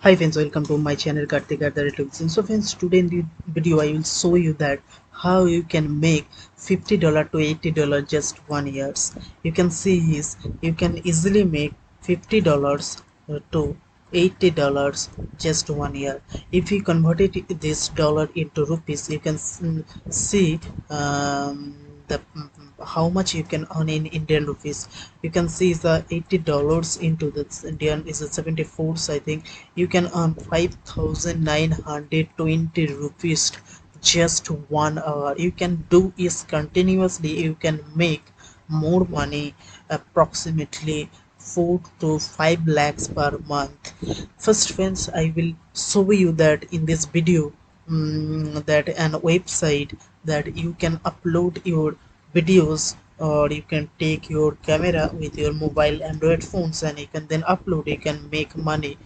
Hi friends, welcome to my channel Kartick at the Rate of So friends, today in the video I will show you that how you can make $50 to $80 just 1 years. You can see is you can easily make $50 to $80 just 1 year. If you convert it this dollar into rupees, you can see the how much you can earn in Indian rupees. You can see the $80 into the Indian is a 74, I think. You can earn 5,920 rupees just 1 hour. You can do is continuously. You can make more money, approximately 4 to 5 lakhs per month. First friends, I will show you that in this video, that an website that you can upload your videos, or you can take your camera with your mobile Android phones and you can then upload. You can make money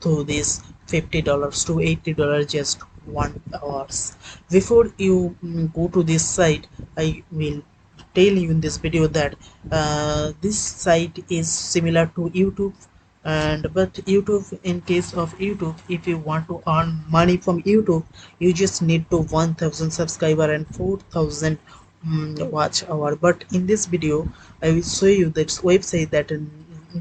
through this $50 to $80 just 1 hours. Before you go to this site, I will tell you in this video that this site is similar to YouTube, and but YouTube, in case of YouTube, if you want to earn money from YouTube, you just need to 1,000 subscriber and 4,000 watch hour. But in this video I will show you this website that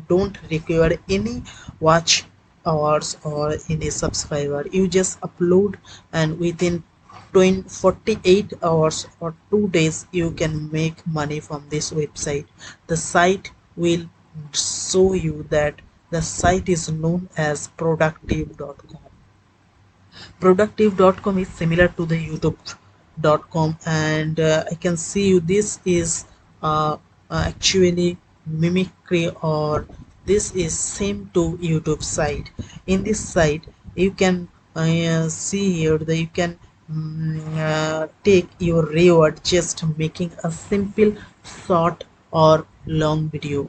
don't require any watch hours or any subscriber. You just upload, and within 48 hours or 2 days you can make money from this website. The site will show you that the site is known as productive.com. Productive.com is similar to the youtube.com, and I can see you this is actually mimicry, or this is same to YouTube site. In this site you can see here that you can take your reward just making a simple short or long video.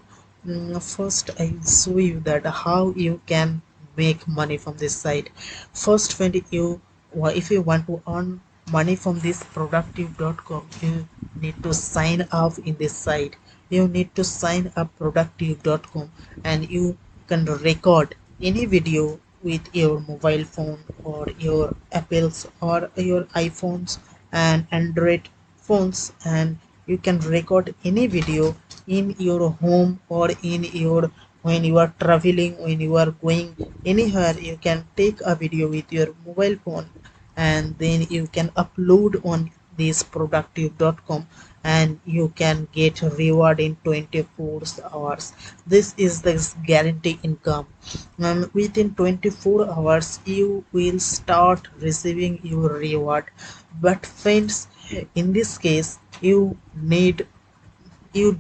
First I will show you that how you can make money from this site. First, when you if you want to earn money from this productive.com, you need to sign up in this site. You need to sign up productive.com, and you can record any video with your mobile phone or your Apples or your iPhones and Android phones, and you can record any video in your home or in your when you are traveling, when you are going anywhere. You can take a video with your mobile phone, and then you can upload on this productive.com, and you can get reward in 24 hours. This is the guarantee income. Within 24 hours you will start receiving your reward. But friends, in this case you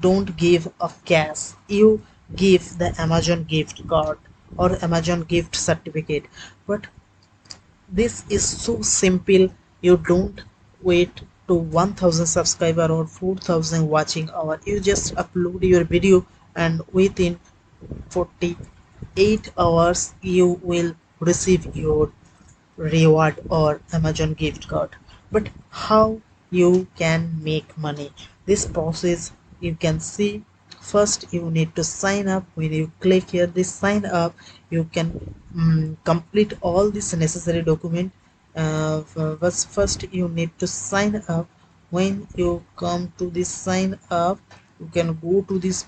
don't give a cash, you give the Amazon gift card or Amazon gift certificate. But this is so simple. You don't wait to 1,000 subscriber or 4,000 watching hour. You just upload your video, and within 48 hours you will receive your reward or Amazon gift card. But how you can make money? This process you can see. First you need to sign up. When you click here this sign up, you can complete all this necessary document. First you need to sign up. When you come to this sign up, you can go to this.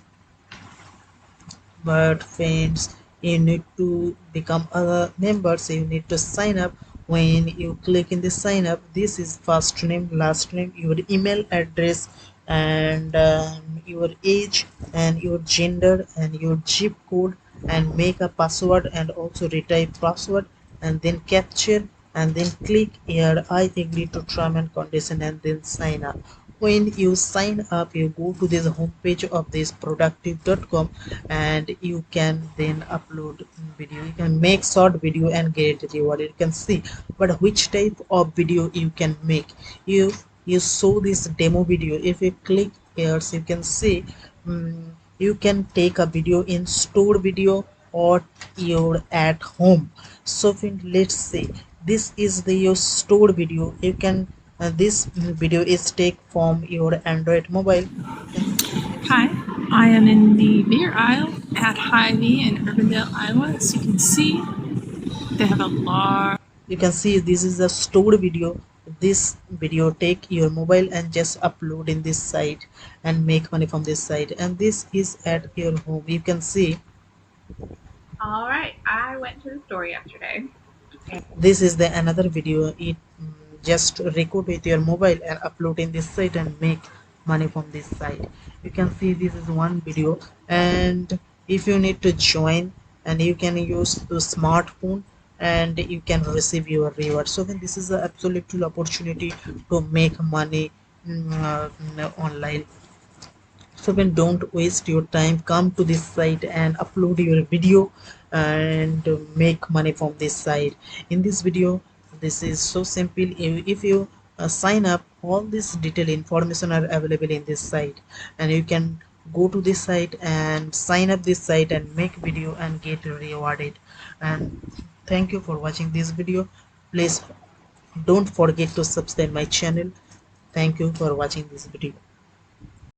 But friends, you need to become a member, so you need to sign up. When you click in the sign up, this is first name, last name, your email address, and your age and your gender and your zip code, and make a password and also retype password, and then capture, and then click here I agree to term and condition, and then sign up. When you sign up, you go to this homepage of this productive.com, and you can then upload video. You can make short video and get reward. You can see. But which type of video you can make? You show this demo video. If you click here, so you can see you can take a video in store video or your at home. So let's say this is the your stored video. You can this video is take from your Android mobile. You can see this. Hi, I am in the beer aisle at Hy-Vee in Urbandale, Iowa. As you can see, They have a lot. You can see this is a stored video. This video take your mobile and just upload in this site and make money from this site, and this is at your home. You can see All right, I went to the store yesterday. this is the another video. It just record with your mobile and upload in this site and make money from this site. You can see this is one video, and if you need to join, and you can use the smartphone and you can receive your reward. So then this is an absolute opportunity to make money online. So when don't waste your time, come to this site and upload your video and make money from this site. In this video, this is so simple. If you sign up, all this detailed information are available in this site, and you can go to this site and sign up this site and make video and get rewarded. And thank you for watching this video. Please don't forget to subscribe my channel. Thank you for watching this video.